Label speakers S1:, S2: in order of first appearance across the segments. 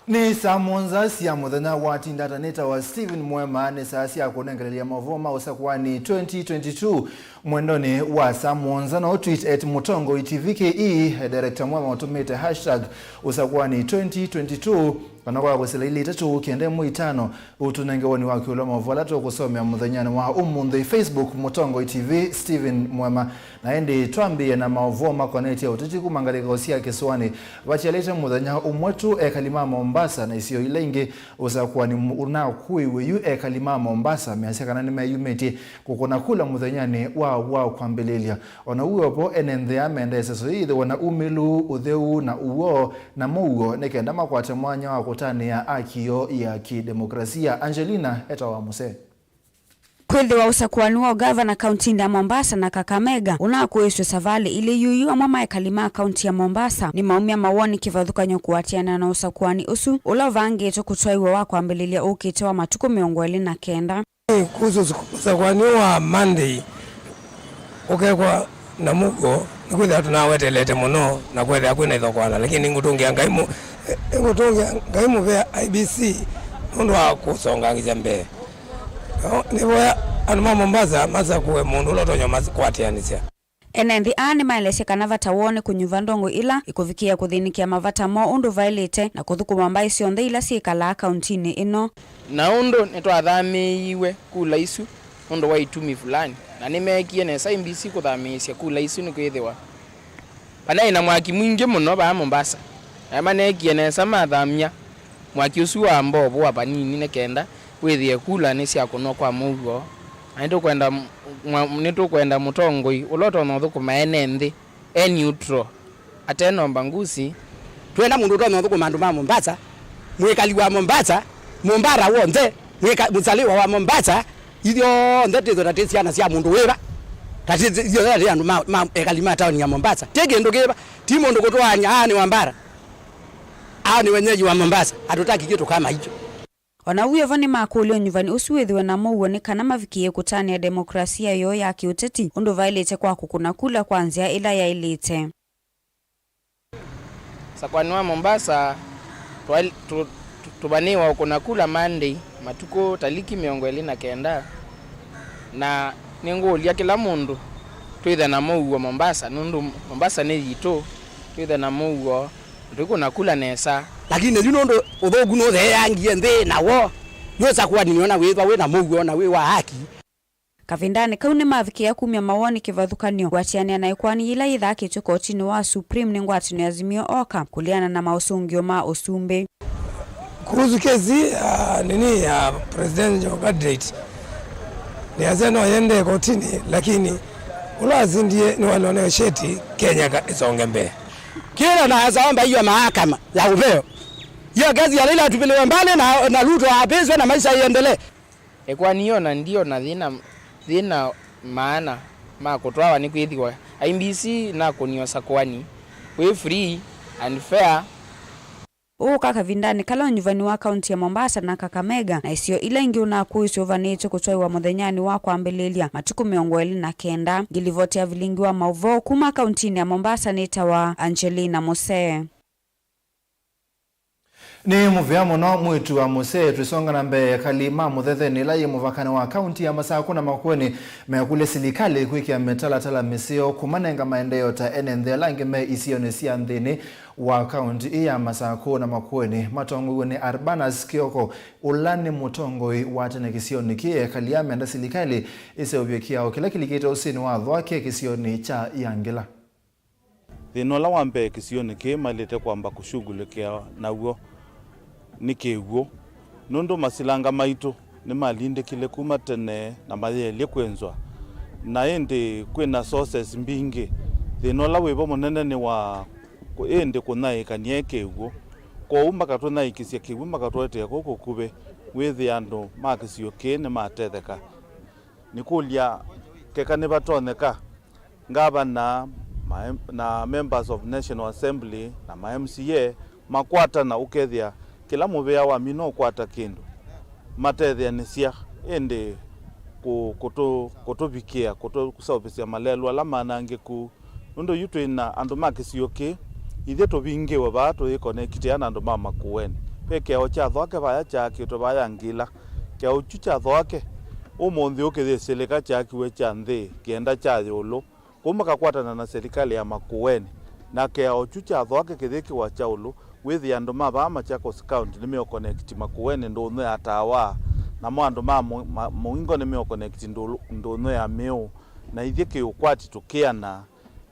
S1: Ni saa monza siya muthenya wa tindataneta wa Steven MUEMA ni saa siya kunengerelia Mauvoo mausakuwa ni 2022 mwendoni wa saa monza no tweet at mutongo itvke director MUEMA utumite hashtag usakuwa ni 2022 Panakwa kusila ili tatu kiende muitano utunenge wani waki ula Mauvoo lato kusomea muthenyani wa umundi Facebook mutongo ITV Steven MUEMA na endi tuambie na Mauvoo makoneti ya ututiku mangalika usia kiswani wachaleta muthenya umwetu ekalima Mombasa na isio Vilingi usakuwa ni unakui weyu ekalima Mombasa miasika nani meyumeti kukuna kula muthenyani wa kwa mbelelia ona uwepo enende amende seso hii wana umilu udheu na uwo na mugo nekenda makwate mwanya wa kutani ya akio ya kidemokrasia. Angelina etawa muse
S2: Kweli wa usakuwani wa gavana kaunti ya Mombasa na Kakamega unakueswe savali ili yuyu amama ya kalima kaunti ya Mombasa ni maumia mawoni kivadhuka nyokuatiana na usakuwani usu ulavange eto kutuwa wako ambelilia ukitoa matuko miongweli na kenda
S3: kuhusu usakuwani wa Monday ukekwa na mugo nikuthi tunawetelete muno na kwethe akwina ithokwana lakini ngutungia ngaimu vya IBC ndo wa kusonga ngizembe nivoya anuma Mombasa masa kuwe mundu ulotonyo kwatianisia
S2: enendi ani maelese kanava tawone kunyuva ndongo ila ikuvikia kuthinikia mavata mo undu vailite na kuthukuma mbai sionde ila siikala akauntini ino
S4: na undu nitwathamiiwe kula isu undu wa itumi fulani na nimekie nesa IBC kuthamisya kula isu nikwithiwa pana ina mwaki mwingi muno ba Mombasa amanekie nesa mathamia mwaki usu wa mbobo wa panini nekenda withie kula ni cia kuno kwa Mauvoo nitukwenda mutongoi uloto no thukuma enenthi neutral atenomba ngusi
S5: twenda mundu to no thukuma andu ma Mombasa mwikali wa Mombasa Mombara wonde muzaliwa wa Mombasa ithio ndetizo tatisiana cia mundu wira tatizio tati andu ma ekalima town ya Mombasa tege ndukiba ti mundu kutwanya ani wambara ani wenyeji wa Mombasa hatutaki kitu kama hicho.
S2: Ona uyo vani makulio nyuvani usuwethiwe na Mauvoo ni kana mavikie kutani ya demokrasia yo ya kiuteti undu vailite kwa kukuna kula kwanzia ila ya ilite.
S4: Sakwani wa Mombasa tubaniwa ukuna kula Monday matuko taliki miongweli na kenda na ningulia kila mundu twithe na Mauvoo Mombasa nundu Mombasa ni yito twithe na Mauvoo tukuna kula nesa
S5: lakini ndio ndo uthogu no the yangie nthi nawo yosa kwa niona withwa we na Mauvoo na we wa haki
S2: kavindani kaune mavikia kumya mawoni kivadhukanio gwatiania na ikwani ila ithaki tuko chini wa Supreme ningwatino ya Azimio oka kuliana na mausungio ma usumbe
S3: kuhusu kesi nini ya presidential candidate ni azeno yende kotini lakini ulazindie ni wanaonea sheti Kenya isonge mbele
S5: kila na azaomba hiyo mahakama ya upeo hiyo kazi ya Raila tupelewe mbali na Ruto apezwe na maisha iendelee
S4: kwa niona ndio na dhina maana makutwawa ni kwithiwa IBC na kuniosa kwani we free and fair
S2: kaka vindani kala nyuvani wa kaunti ya Mombasa na Kakamega na isio ila ingi unakuisyo vanite kutwaiwa muthenyani wa kwa ambelelia matuku miongweli na kenda gilivote ya Vilingi wa Mauvoo kuma kauntini ya Mombasa nita wa Angelina Muse
S1: ni muvyamo no mwitu wa muse twisonga na mbe kalima muthetheni la muvakana wa kaunti ya Masako na makweni mekule silikali kwikia metala misio kumanenga maendeleo ta enende langi me isione sia nthini wa kaunti ya Masako na makweni matongo ni Arbanas Kioko ulani mutongoi watene kisioni kie kaliame nda silikali iseobyekia kila kilikita usini wa dhwake kisioni cha Yangila
S6: thinola wambe kisioni kie malete kwamba kushughulikia nawo nikegwo nondo masilanga maitu ni malinde kile kuma tene na mayele kwenzwa na ende kwena sources mbingi thinola webo munene ni wa ende kunaika niekegwo ko umaka tunaikisia kigwo makatwete koko kube wethi ando makisio kene matetheka nikulia kekane batoneka ngaba na members of National Assembly na MCA makwata na ukethia kila muvea wa mino kwata kindu matethia nisia ende kutobikia kusaopisia malelu ala manange ku ndo yutu ina andu makisio ke ithe to binge wa bato iko ne kitiana ndo mama kuweni peke ocha thoke baya chaki to baya ngila ke ochucha thoke umonthi ukithie silika chaki we chanthi kienda cha yolo kuma kakwatana na serikali ya Makueni na ke ochucha thoke kithiki wa chaulo with andu mabama Machakos County ni meo connect Makueni ndo no atawa na mwandu ma muingo ni meo connect ndo no ya meo na ithike ukwati tukiana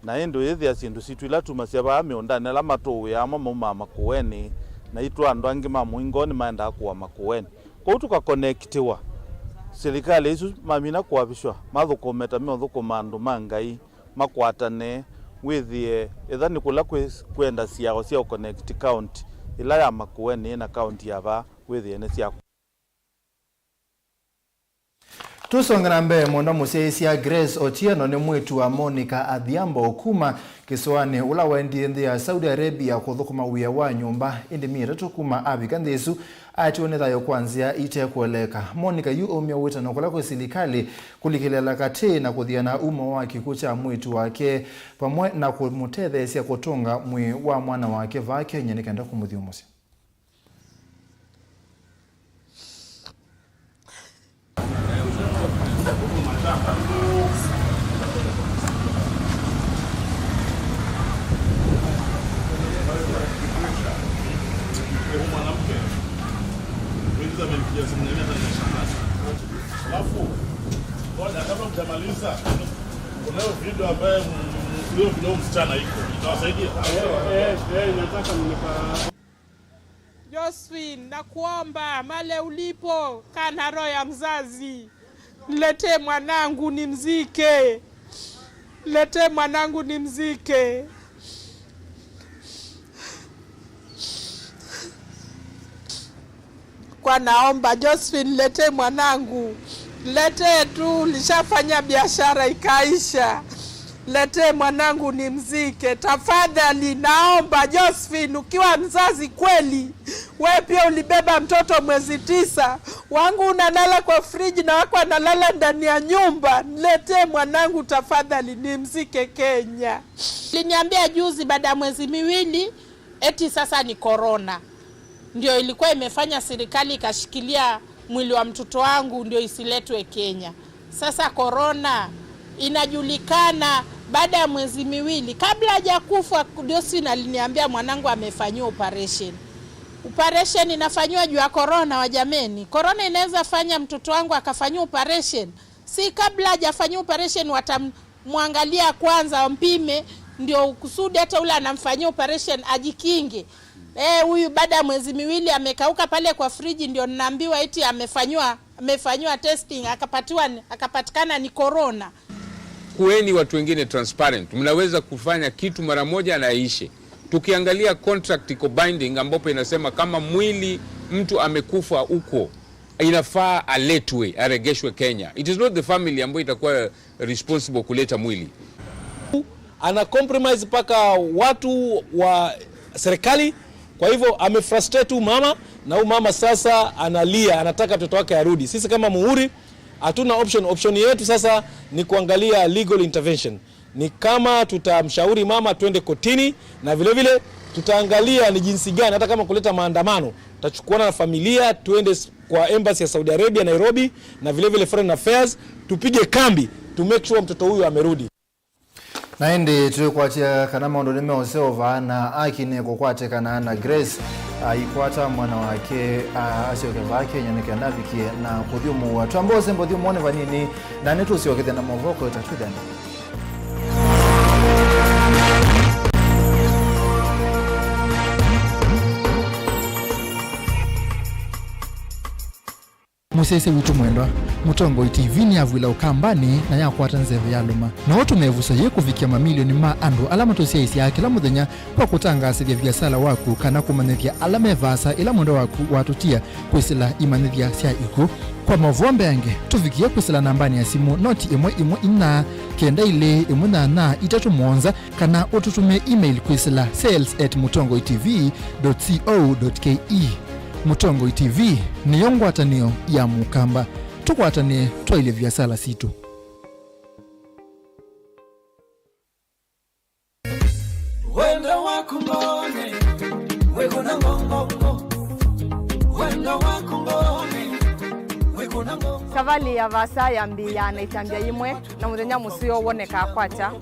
S6: na endo yethi asindu situ ila tumasia ba meondane la matu ya mama Makueni na itu andu angi ma muingo ni maenda kwa Makueni kwa tuka connectiwa serikali isu mamina kwa bishwa mathukometa methukuma andu mangai makwatane withie ethani kula kwenda siao cia connect county ila ya Makueni na county ya ba withie ne cia
S1: Tusongana mbele mwendo museisia Grace Otieno ni mwitu wa Monica Adhiambo Okuma kiswani ula wendi ndi ya Saudi Arabia kuthukuma wia wa nyumba indi mire tukuma abikandesu atione thayo kwanzia ite kueleka. Monica yu omya wita na kula kwa serikali kulikilela kati na kuthiana umo wa kikucha mwitu wake pamwe na kumutethesia kutunga mwi wa mwana wake vake nyenikenda kumuthio musi.
S7: Alafu kama mtamaliza kuna video ambaye ndio msichana iko itawasaidia. Nataka
S8: Josephine, nakuomba male ulipo kana roho ya mzazi. Niletee mwanangu nimzike. Niletee mwanangu nimzike. Kwa naomba Josephine, niletee mwanangu. Niletee tu, nishafanya biashara ikaisha. Niletee mwanangu nimzike. Tafadhali naomba Josephine, ukiwa mzazi kweli. Wewe pia ulibeba mtoto mwezi 9. Wangu unalala kwa friji na wako analala ndani ya nyumba. Niletee mwanangu tafadhali nimzike Kenya. Liniambia juzi baada ya mwezi 2 eti sasa ni corona. Ndio ilikuwa imefanya serikali ikashikilia mwili wa mtoto wangu ndio isiletwe Kenya. Sasa corona inajulikana baada ya mwezi 2. Kabla hajakufa Josephine aliniambia mwanangu amefanyiwa operation. Operation inafanywa juu ya corona wa jameni. Corona inaweza fanya mtoto wangu akafanyiwa operation. Si kabla hajafanywa operation watamwangalia kwanza wampime ndio kusudi hata ule anamfanyia operation ajikinge. Huyu baada ya mwezi 2 amekauka pale kwa friji ndio ninaambiwa eti amefanywa testing akapatikana ni corona.
S9: Kueni watu wengine transparent. Mnaweza kufanya kitu mara moja na ishe. Tukiangalia contract iko binding ambapo inasema kama mwili mtu amekufa huko inafaa aletwe aregeshwe Kenya. It is not the family ambayo itakuwa responsible kuleta mwili.
S10: Ana compromise paka watu wa serikali. Kwa hivyo amefrustrate mama na mama sasa analia, anataka mtoto wake arudi. Sisi kama Muhuri hatuna option yetu sasa ni kuangalia legal intervention. Ni kama tutamshauri mama twende kotini na vile vile tutaangalia ni jinsi gani hata kama kuleta maandamano tutachukuana na familia twende kwa embassy ya Saudi Arabia Nairobi na vile vile foreign affairs tupige kambi to make sure mtoto huyu amerudi.
S1: Na indi tukwachia kana maondo nime oseova na akine kukwate kana na Grace ikwata mwana wake asioke vake nyanike navikie na kudhiumu watu ambao sembo dhiumu one vanini na netu usiokete na Mauvoo itatudana. Musese witu mwendwa Mutongo TV ni avwila ukambani na yakwata nzeve ya luma na watu mevusa ye kufikia mamilioni ma andu alama tosia isi ya kila muthenya kwa kutangasa vya biasala waku kana kumanithia alama evasa ila mwendo waku watutia kwisila imanithia sia iku kwa Mauvoo mbeange tufikia kwisila nambani ya simu noti imwe ina kenda ile imwe na itatu mwonza kana ututume email kwisila sales@mutongotv.co.ke. Mutongo TV ni yongwatanio ya mukamba tukwatanie twaile vyasala situ.
S11: Wenda wakumbone weko na ngongo Savali ya vasa ya mbi ya naitambia imwe na muthenya musio woneka kwacha